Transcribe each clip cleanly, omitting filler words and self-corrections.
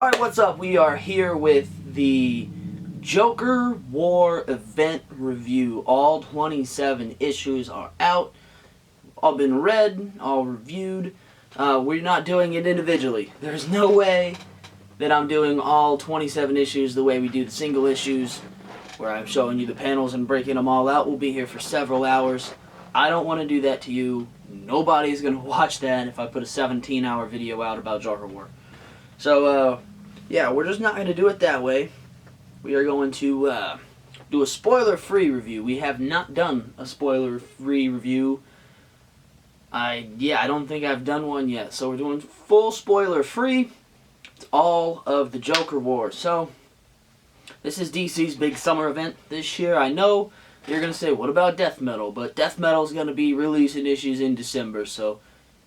Alright, what's up? We are here with the Joker War event review. All 27 issues are out, all been read, all reviewed. We're not doing it individually. There's no way that I'm doing all 27 issues the way we do the single issues, where I'm showing you the panels and breaking them all out. We'll be here for several hours. I don't want to do that to you. Nobody's going to watch that if I put a 17-hour video out about Joker War. So, yeah, we're just not going to do it that way. We are going to do a spoiler-free review. We have not done a spoiler-free review. I don't think I've done one yet. So we're doing full spoiler-free. It's all of the Joker War. So, this is DC's big summer event this year. I know you're going to say, what about Death Metal? But Death Metal is going to be releasing issues in December, so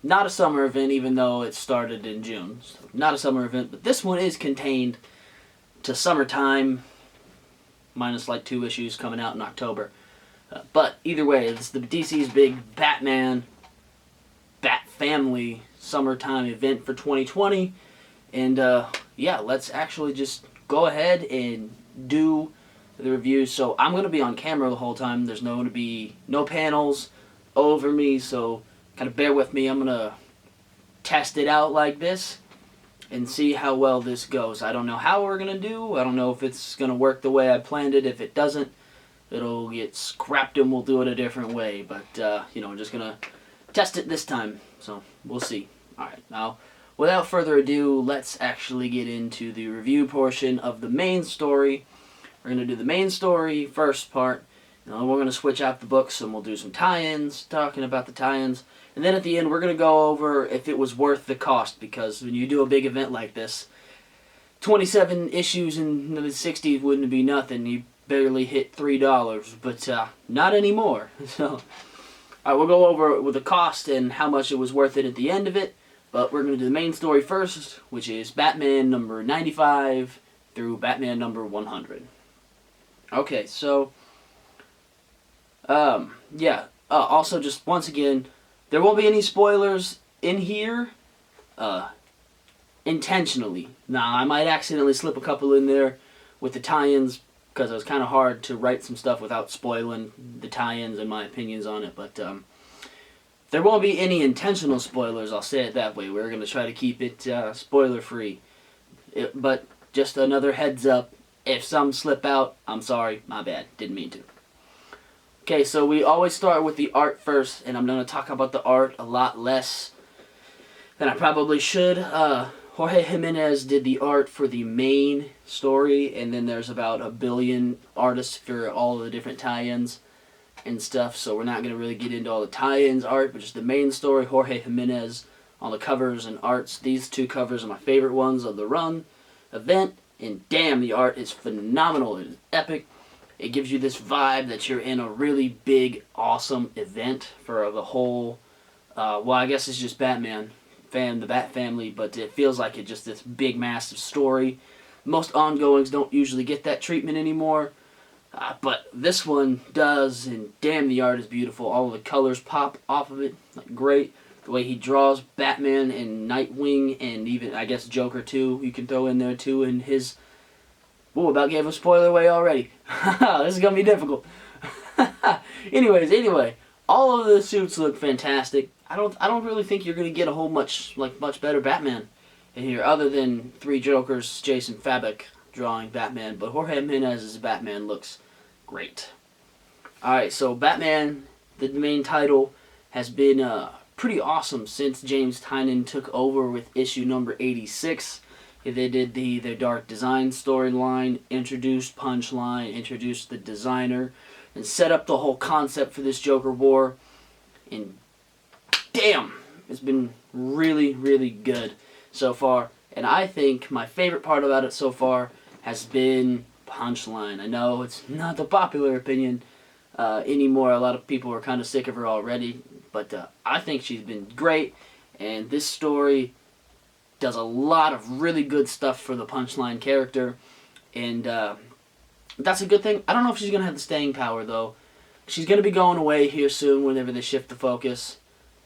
not a summer event, even though it started in June. So not a summer event, but this one is contained to summertime, minus like 2 issues coming out in October. But either way, it's the DC's big Batman, Bat Family summertime event for 2020. And yeah, let's actually just go ahead and do the review. So I'm going to be on camera the whole time. There's going to be no panels over me, so kind of bear with me. I'm going to test it out like this and see how well this goes. I don't know how we're going to do. I don't know if it's going to work the way I planned it. If it doesn't, it'll get scrapped and we'll do it a different way. But, I'm just going to test it this time. So we'll see. Alright, now, without further ado, let's actually get into the review portion of the main story. We're going to do the main story, first part. And then we're going to switch out the books and we'll do some tie-ins, talking about the tie-ins. And then at the end, we're going to go over if it was worth the cost, because when you do a big event like this, 27 issues in the 60s wouldn't be nothing. You barely hit $3, but not anymore. So, we'll go over with the cost and how much it was worth it at the end of it. But we're going to do the main story first, which is Batman number 95 through Batman number 100. Okay, so, also just once again, there won't be any spoilers in here, intentionally. Now, I might accidentally slip a couple in there with the tie-ins, because it was kind of hard to write some stuff without spoiling the tie-ins and my opinions on it, but, there won't be any intentional spoilers, I'll say it that way. We're going to try to keep it, spoiler-free. But, just another heads up, if some slip out, I'm sorry, my bad, didn't mean to. Okay, so we always start with the art first, and I'm going to talk about the art a lot less than I probably should. Jorge Jimenez did the art for the main story, and then there's about a billion artists for all of the different tie-ins and stuff, so we're not going to really get into all the tie-ins art, but just the main story, Jorge Jimenez on the covers and arts. These 2 covers are my favorite ones of the run event, and damn, the art is phenomenal. It is epic. It gives you this vibe that you're in a really big, awesome event for the whole, I guess it's just Batman, the Bat Family, but it feels like it's just this big, massive story. Most ongoings don't usually get that treatment anymore, but this one does, and damn, the art is beautiful. All of the colors pop off of it, like great. The way he draws Batman and Nightwing, and even, I guess, Joker too, you can throw in there too, and his... Whoa, about gave a spoiler away already. This is going to be difficult. Anyway, all of the suits look fantastic. I don't really think you're going to get a whole much better Batman in here, other than 3 Jokers, Jason Fabok drawing Batman, but Jorge Jimenez's Batman looks great. Alright, so Batman, the main title, has been pretty awesome since James Tynion took over with issue number 86. They did their Dark Design storyline, introduced Punchline, introduced the designer, and set up the whole concept for this Joker War. And damn, it's been really, really good so far. And I think my favorite part about it so far has been Punchline. I know it's not the popular opinion anymore. A lot of people are kind of sick of her already. But I think she's been great. And this story does a lot of really good stuff for the Punchline character, and that's a good thing. I don't know if she's going to have the staying power, though. She's going to be going away here soon whenever they shift the focus,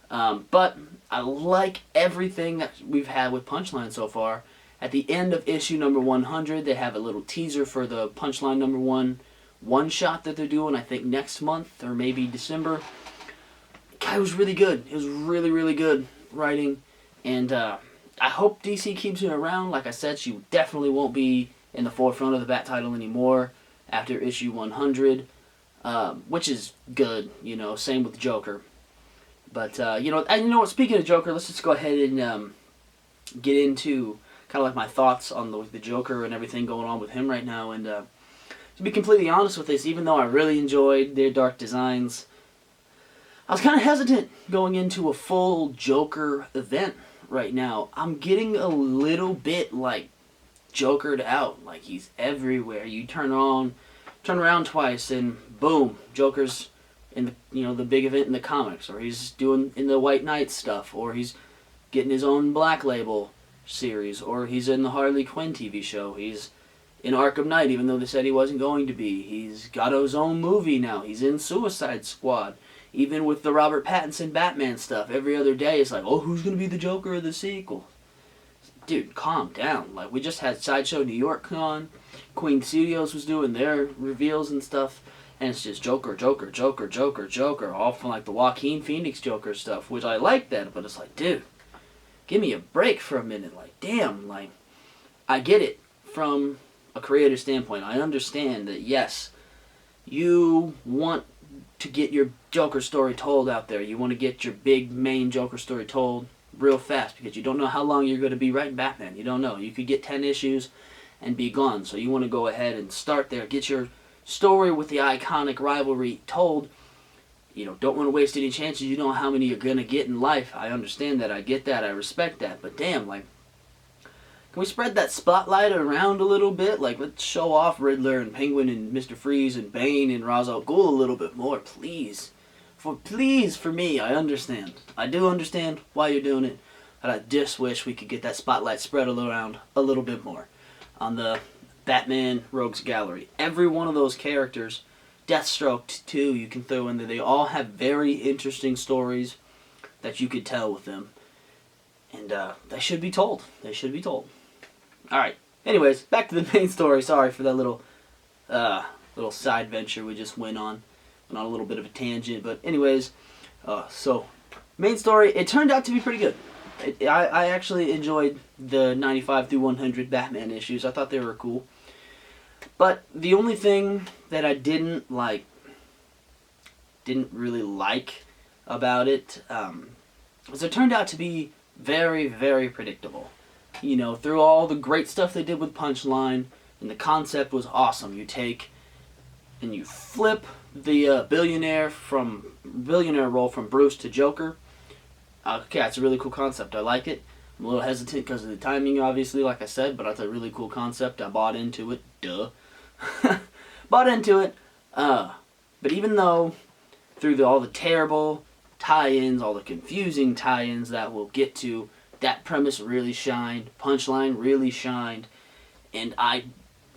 but I like everything that we've had with Punchline so far, At the end of issue number 100, they have a little teaser for the Punchline number one shot that they're doing, I think next month or maybe December. Guy was really good. It was really, really good writing. And I hope DC keeps her around. Like I said, she definitely won't be in the forefront of the Bat title anymore after issue 100, which is good, same with Joker. But, what, speaking of Joker, let's just go ahead and get into kind of like my thoughts on the Joker and everything going on with him right now. And to be completely honest with this, even though I really enjoyed their Dark Designs, I was kind of hesitant going into a full Joker event right now. I'm getting a little bit, Jokered out. Like, he's everywhere. You turn around twice, and boom, Joker's in the big event in the comics, or he's doing in the White Knight stuff, or he's getting his own Black Label series, or he's in the Harley Quinn TV show. He's in Arkham Knight, even though they said he wasn't going to be. He's got his own movie now. He's in Suicide Squad. Even with the Robert Pattinson Batman stuff, every other day it's like, oh, who's going to be the Joker of the sequel? Dude, calm down. Like, we just had Sideshow New York on. Queen Studios was doing their reveals and stuff. And it's just Joker, Joker, Joker, Joker, Joker. All from, the Joaquin Phoenix Joker stuff, which I like that. But it's like, dude, give me a break for a minute. Damn, I get it from a creator standpoint. I understand that, yes, you want to get your Joker story told out there. You want to get your big main Joker story told real fast because you don't know how long you're going to be writing Batman. You don't know. You could get 10 issues and be gone. So you want to go ahead and start there. Get your story with the iconic rivalry told. Don't want to waste any chances. You know how many you're going to get in life. I understand that. I get that. I respect that. But damn, can we spread that spotlight around a little bit? Let's show off Riddler and Penguin and Mr. Freeze and Bane and Ra's al Ghul a little bit more, please. For me, I understand. I do understand why you're doing it, but I just wish we could get that spotlight spread around a little bit more on the Batman Rogues Gallery. Every one of those characters, Deathstroke too, you can throw in there. They all have very interesting stories that you could tell with them. And they should be told. They should be told. Alright, anyways, back to the main story. Sorry for that little side venture we just went on a little bit of a tangent. But anyways, so main story, it turned out to be pretty good. I actually enjoyed the 95 through 100 Batman issues. I thought they were cool. But the only thing that I didn't really like about it was it turned out to be very, very predictable. Through all the great stuff they did with Punchline, and the concept was awesome. You take and you flip the billionaire role from Bruce to Joker. Okay, it's a really cool concept. I like it. I'm a little hesitant because of the timing, obviously, like I said, but it's a really cool concept. I bought into it. Duh. Bought into it. But even though through all the terrible tie-ins, all the confusing tie-ins that we'll get to, that premise really shined. Punchline really shined. And I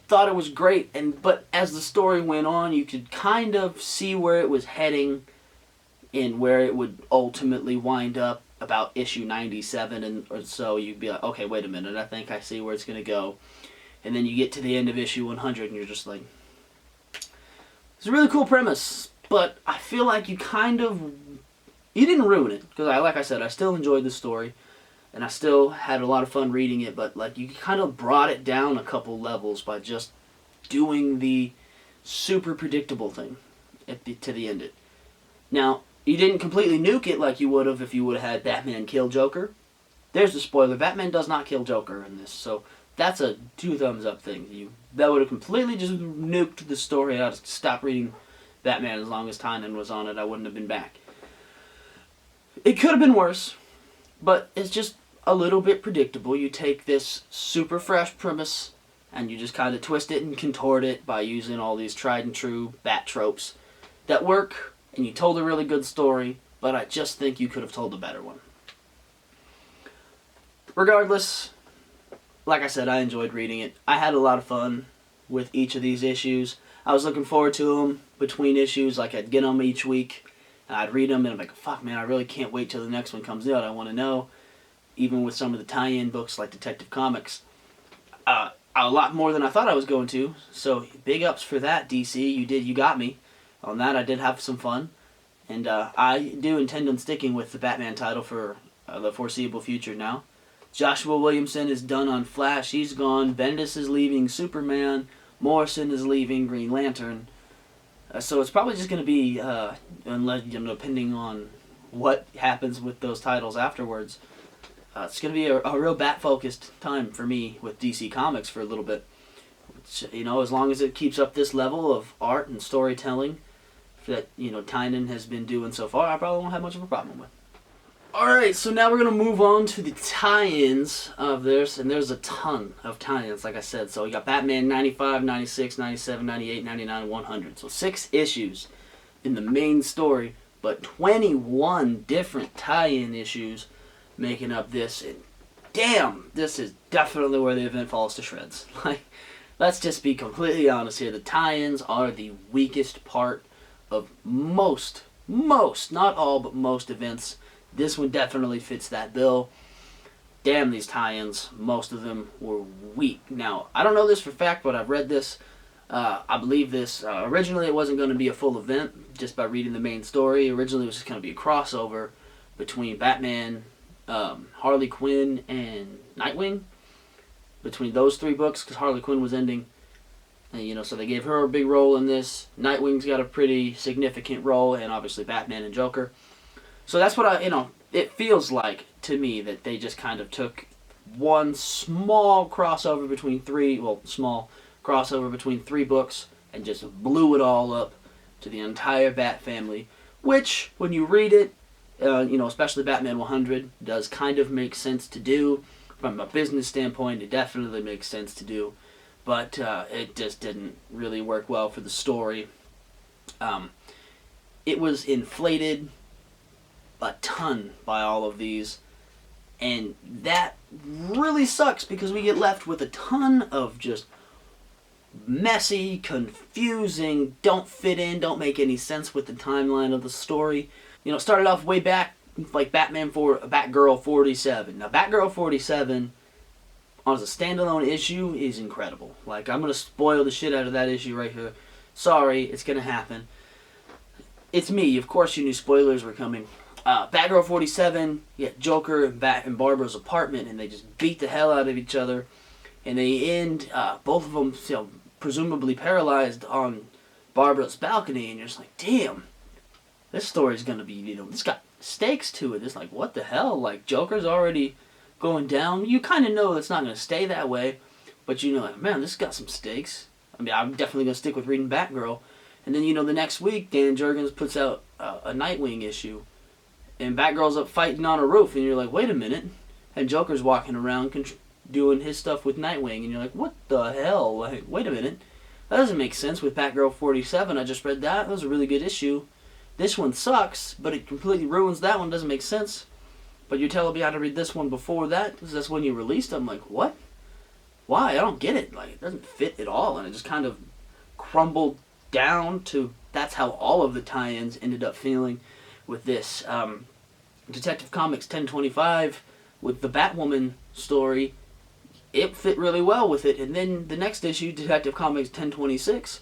thought it was great. But as the story went on, you could kind of see where it was heading and where it would ultimately wind up about issue 97 or so. You'd be like, okay, wait a minute, I think I see where it's going to go. And then you get to the end of issue 100 and you're just like, it's a really cool premise, but I feel like you didn't ruin it, because like I said, I still enjoyed the story and I still had a lot of fun reading it, but you kind of brought it down a couple levels by just doing the super predictable thing to the end. Now, you didn't completely nuke it like you would have if you would have had Batman kill Joker. There's the spoiler. Batman does not kill Joker in this, so that's a 2 thumbs up thing. That would have completely just nuked the story. I'd stop reading Batman as long as Tynion was on it. I wouldn't have been back. It could have been worse, but it's just a little bit predictable. You take this super fresh premise and you just kind of twist it and contort it by using all these tried and true Bat tropes that work, and you told a really good story, but I just think you could have told a better one. Regardless, like I said, I enjoyed reading it. I had a lot of fun with each of these issues. I was looking forward to them between issues. I'd get them each week, and I'd read them, and I'm like, fuck, man, I really can't wait till the next one comes out. I want to know, even with some of the tie-in books like Detective Comics. A lot more than I thought I was going to. So big ups for that, DC. You got me on that. I did have some fun, and I do intend on sticking with the Batman title for the foreseeable future now. Joshua Williamson is done on Flash. He's gone. Bendis is leaving Superman. Morrison is leaving Green Lantern. So it's probably just going to be, unless, depending on what happens with those titles afterwards, it's going to be a real bat-focused time for me with DC Comics for a little bit. Which, as long as it keeps up this level of art and storytelling that, Tynion has been doing so far, I probably won't have much of a problem with. Alright, so now we're going to move on to the tie-ins of this, and there's a ton of tie-ins, like I said. So we got Batman 95, 96, 97, 98, 99, 100. So 6 issues in the main story, but 21 different tie-in issues making up this. And damn, this is definitely where the event falls to shreds. Like, let's just be completely honest here. The tie-ins are the weakest part of most, not all, but most events. This one definitely fits that bill. Damn, these tie-ins, most of them were weak. Now, I don't know this for a fact, but I've read this. I believe this. Originally, it wasn't going to be a full event, just by reading the main story. Originally, it was just going to be a crossover between Batman, Harley Quinn, and Nightwing. Between those 3 books, because Harley Quinn was ending. And, so they gave her a big role in this. Nightwing's got a pretty significant role, and obviously Batman and Joker. So that's what it feels like to me that they just kind of took one small crossover between 3 books and just blew it all up to the entire Bat family, which, when you read it, especially Batman 100, does kind of make sense to do. From a business standpoint, it definitely makes sense to do, but it just didn't really work well for the story. It was inflated a ton by all of these, and that really sucks because we get left with a ton of just messy, confusing, don't fit in, don't make any sense with the timeline of the story. It started off way back like Batgirl 47. Now, Batgirl 47 as a standalone issue is incredible. Like, I'm going to spoil the shit out of that issue right here. Sorry, it's going to happen. It's me. Of course you knew spoilers were coming. Batgirl 47, Joker and Barbara's apartment, and they just beat the hell out of each other. And they end, both of them, presumably paralyzed on Barbara's balcony, and you're just like, damn, this story's gonna be, it's got stakes to it. It's like, what the hell? Like, Joker's already going down. You kind of know it's not gonna stay that way, but like, man, this got some stakes. I mean, I'm definitely gonna stick with reading Batgirl. And then, the next week, Dan Jurgens puts out a Nightwing issue. And Batgirl's up fighting on a roof, and you're like, wait a minute. And Joker's walking around doing his stuff with Nightwing, and you're like, what the hell? Like, wait a minute. That doesn't make sense with Batgirl 47. I just read that. That was a really good issue. This one sucks, but it completely ruins that one. Doesn't make sense. But you're telling me how to read this one before that, because that's when you released it. I'm like, what? Why? I don't get it. Like, it doesn't fit at all. And it just kind of crumbled down to, that's how all of the tie-ins ended up feeling with this. Detective Comics 1025 with the Batwoman story, it fit really well with it. And then the next issue, Detective Comics 1026,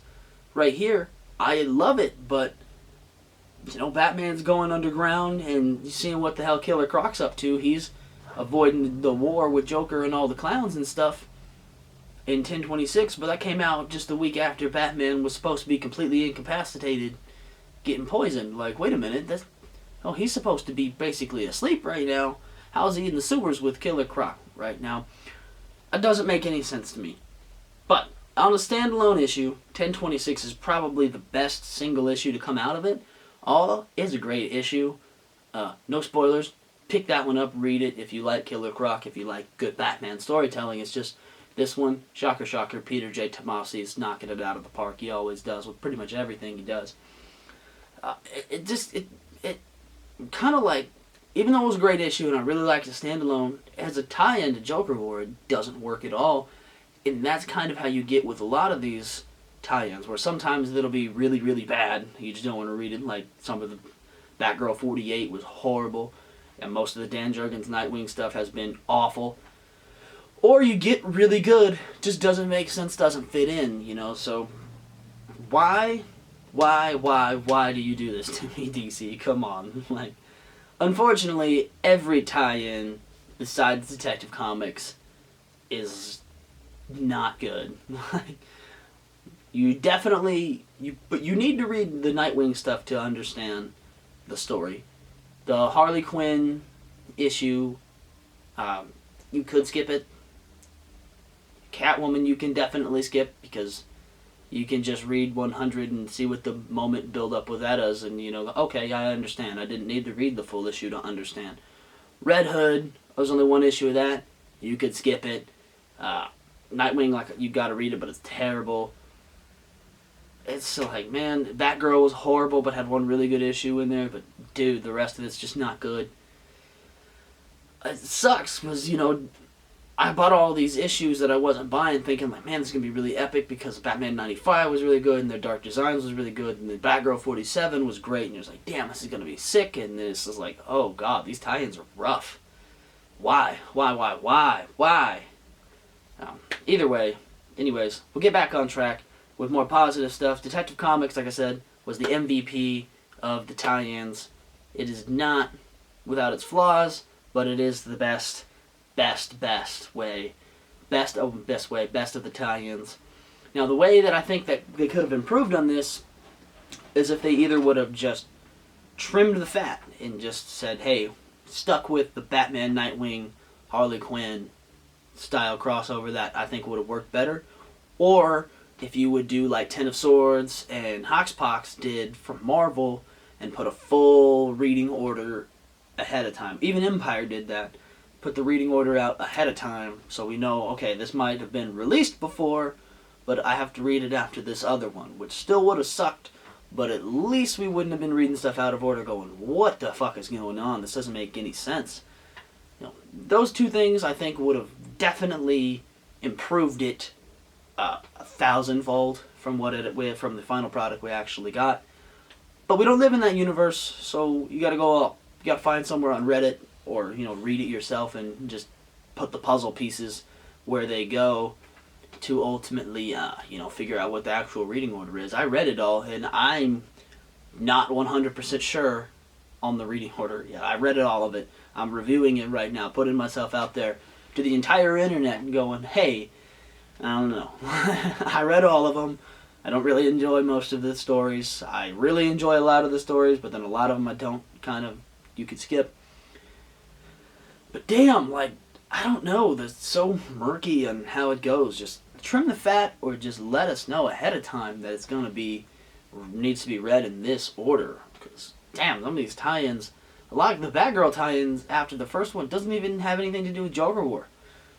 right here, I love it, but Batman's going underground and seeing what the hell Killer Croc's up to. He's avoiding the war with Joker and all the clowns and stuff in 1026, but that came out just a week after Batman was supposed to be completely incapacitated, getting poisoned. Like, wait a minute, he's supposed to be basically asleep right now. How's he in the sewers with Killer Croc right now? It doesn't make any sense to me. But on a standalone issue, 1026 is probably the best single issue to come out of it. All is a great issue. No spoilers. Pick that one up, read it if you like Killer Croc, if you like good Batman storytelling. It's just this one, shocker, shocker, Peter J. Tomasi is knocking it out of the park. He always does with pretty much everything he does. It kind of like, even though it was a great issue and I really liked it standalone, as a tie-in to Joker War, it doesn't work at all. And that's kind of how you get with a lot of these tie-ins, where sometimes it'll be really, really bad. You just don't want to read it. Like some of the Batgirl 48 was horrible, and most of the Dan Jurgens Nightwing stuff has been awful. or you get really good, just doesn't make sense, doesn't fit in, you know. So why do you do this to me, DC? Come on. Like, unfortunately, every tie-in besides Detective Comics is not good. Like, but you need to read the Nightwing stuff to understand the story. The Harley Quinn issue, you could skip it. Catwoman, you can definitely skip, because you can just read 100 and see what the moment build up with that is, and okay, I understand. I didn't need to read the full issue to understand. Red Hood, there's only one issue of that. You could skip it. Nightwing, like, you gotta read it, but it's terrible. It's like, man, Batgirl was horrible, but had one really good issue in there. But dude, the rest of it's just not good. It sucks because I bought all these issues that I wasn't buying, thinking like, man, this is gonna be really epic because Batman '95 was really good and their Dark Designs was really good and the Batgirl '47 was great, and you're like, damn, this is gonna be sick. And this is like, oh god, these tie-ins are rough. Why? Either way, anyways, we'll get back on track with more positive stuff. Detective Comics, like I said, was the MVP of the tie-ins. It is not without its flaws, but it is the best way. Best of the tie-ins. Now, the way that I think that they could have improved on this is if they either would have just trimmed the fat and just said, hey, stuck with the Batman, Nightwing, Harley Quinn style crossover, that I think would have worked better. Or if you would do like Ten of Swords and Hoxpox did from Marvel and put a full reading order ahead of time. Even Empire did that. Put the reading order out ahead of time so we know, okay, this might have been released before, but I have to read it after this other one, which still would have sucked, but at least we wouldn't have been reading stuff out of order going, what the fuck is going on? This doesn't make any sense. Those two things I think would have definitely improved it 1,000-fold from from the final product we actually got. But we don't live in that universe, so you gotta find somewhere on Reddit or read it yourself and just put the puzzle pieces where they go to ultimately figure out what the actual reading order is. I read it all and I'm not 100% sure on the reading order yet. I read all of it. I'm reviewing it right now, putting myself out there to the entire internet and going, hey, I don't know. I read all of them. I don't really enjoy most of the stories. I really enjoy a lot of the stories, but then a lot of them I don't, you could skip. But damn, like, I don't know. That's so murky on how it goes. Just trim the fat or just let us know ahead of time that it's needs to be read in this order. Because, damn, some of these tie-ins, a lot of the Batgirl tie-ins after the first one doesn't even have anything to do with Joker War.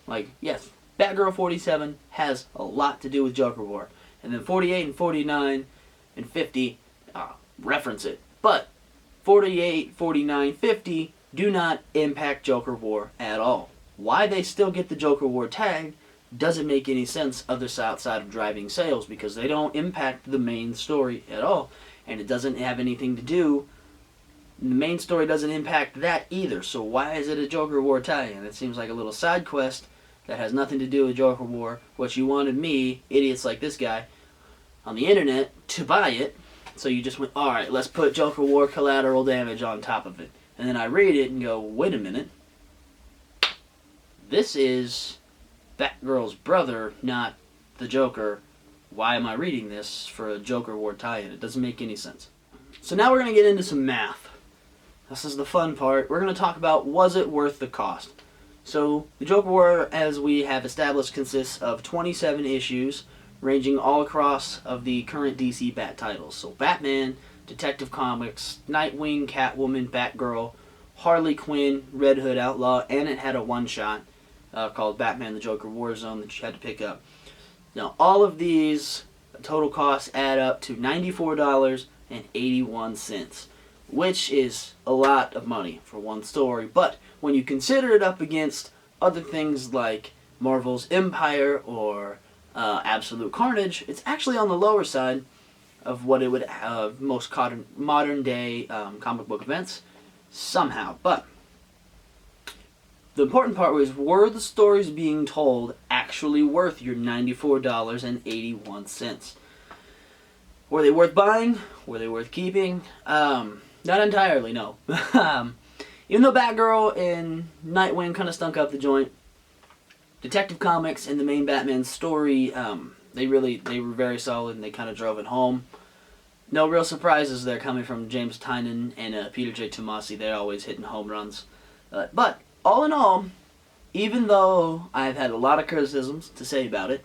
Like, yes, Batgirl 47 has a lot to do with Joker War. And then 48 and 49 and 50 reference it. But 48, 49, 50 do not impact Joker War at all. Why they still get the Joker War tag doesn't make any sense outside of driving sales, because they don't impact the main story at all. And it doesn't have anything to do, the main story doesn't impact that either. So why is it a Joker War tie-in? It seems like a little side quest that has nothing to do with Joker War, what you wanted me, idiots like this guy, on the internet, to buy it. So you just went, alright, let's put Joker War collateral damage on top of it. And then I read it and go, wait a minute. This is Batgirl's brother, not the Joker. Why am I reading this for a Joker War tie-in? It doesn't make any sense. So now we're going to get into some math. This is the fun part. We're going to talk about, was it worth the cost? So the Joker War, as we have established, consists of 27 issues, ranging all across of the current DC Bat titles. So Batman, Detective Comics, Nightwing, Catwoman, Batgirl, Harley Quinn, Red Hood Outlaw, and it had a one-shot called Batman the Joker Warzone that you had to pick up. Now, all of these total costs add up to $94.81, which is a lot of money for one story. But when you consider it up against other things like Marvel's Empire or Absolute Carnage, it's actually on the lower side of what it would have most modern day comic book events somehow. But the important part was, were the stories being told actually worth your $94.81? Were they worth buying? Were they worth keeping? Not entirely, no. Even though Batgirl and Nightwing kind of stunk up the joint, Detective Comics and the main Batman story, they were very solid, and they kind of drove it home. No real surprises there coming from James Tynion and Peter J. Tomasi. They're always hitting home runs. But all in all, even though I've had a lot of criticisms to say about it,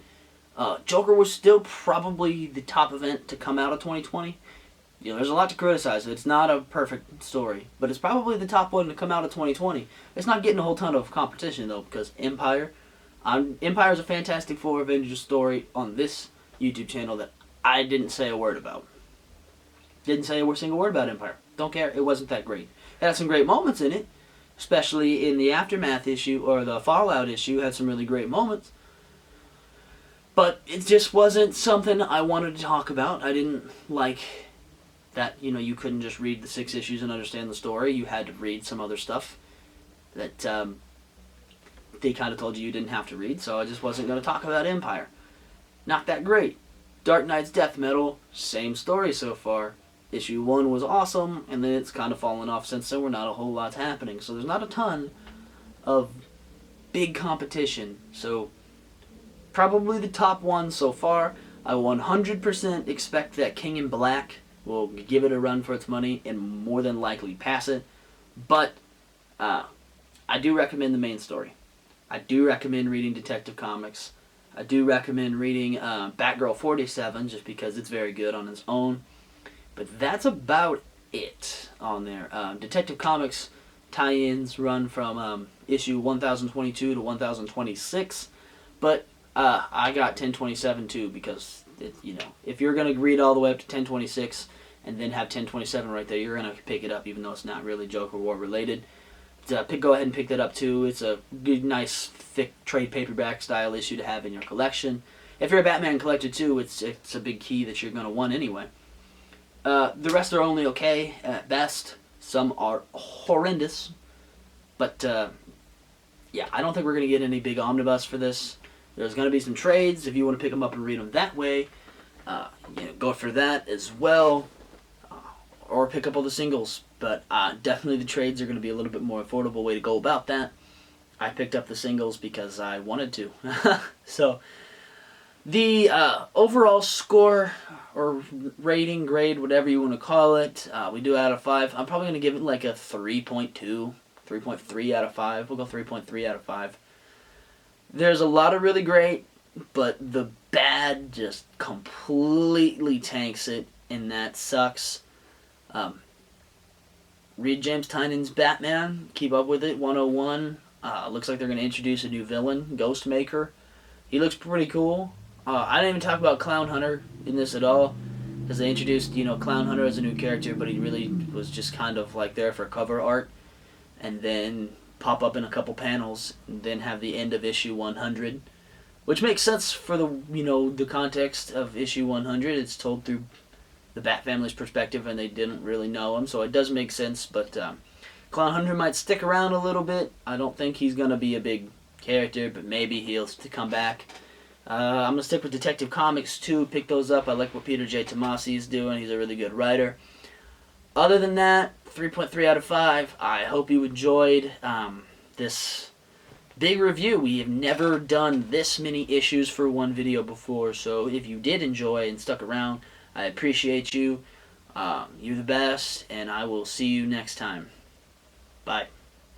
Joker was still probably the top event to come out of 2020. You know, there's a lot to criticize. It's not a perfect story, but it's probably the top one to come out of 2020. It's not getting a whole ton of competition, though, because Empire is a Fantastic Four Avengers story on this YouTube channel that I didn't say a word about. Didn't say a single word about Empire. Don't care. It wasn't that great. It had some great moments in it, especially in the Aftermath issue, or the Fallout issue, had some really great moments. But it just wasn't something I wanted to talk about. I didn't like that, you couldn't just read the 6 issues and understand the story. You had to read some other stuff that they kind of told you didn't have to read, so I just wasn't going to talk about Empire. Not that great. Dark Knight's Death Metal, same story so far. Issue 1 was awesome, and then it's kind of fallen off since then. We're not a whole lot's happening, so there's not a ton of big competition. So probably the top one so far. I 100% expect that King in Black will give it a run for its money and more than likely pass it. But I do recommend the main story. I do recommend reading Detective Comics. I do recommend reading Batgirl 47 just because it's very good on its own. But that's about it on there. Detective Comics tie-ins run from issue 1022 to 1026. But I got 1027 too because, if you're going to read all the way up to 1026 and then have 1027 right there, you're going to pick it up even though it's not really Joker War related. Go ahead and pick that up too. It's a good, nice, thick trade paperback style issue to have in your collection. If you're a Batman collector too, it's a big key that you're going to want anyway. The rest are only okay at best. Some are horrendous. But, yeah, I don't think we're going to get any big omnibus for this. There's going to be some trades. If you want to pick them up and read them that way, go for that as well. Or pick up all the singles. But definitely the trades are going to be a little bit more affordable way to go about that. I picked up the singles because I wanted to. So, the overall score, or rating, grade, whatever you want to call it, we do out of 5. I'm probably going to give it like a 3.2, 3.3 out of 5. We'll go 3.3 out of 5. There's a lot of really great, but the bad just completely tanks it, and that sucks. Read James Tynion's Batman. Keep up with it. 101. Looks like they're going to introduce a new villain, Ghostmaker. He looks pretty cool. I didn't even talk about Clown Hunter in this at all, because they introduced, Clown Hunter as a new character, but he really was just kind of like there for cover art, and then pop up in a couple panels, and then have the end of issue 100, which makes sense for the, the context of issue 100. It's told through the Bat family's perspective, and they didn't really know him, so it does make sense. But Clown Hunter might stick around a little bit. I don't think he's gonna be a big character, but maybe he'll come back. I'm going to stick with Detective Comics too, pick those up. I like what Peter J. Tomasi is doing. He's a really good writer. Other than that, 3.3 out of 5. I hope you enjoyed this big review. We have never done this many issues for one video before, so if you did enjoy and stuck around, I appreciate you. You're the best, and I will see you next time. Bye.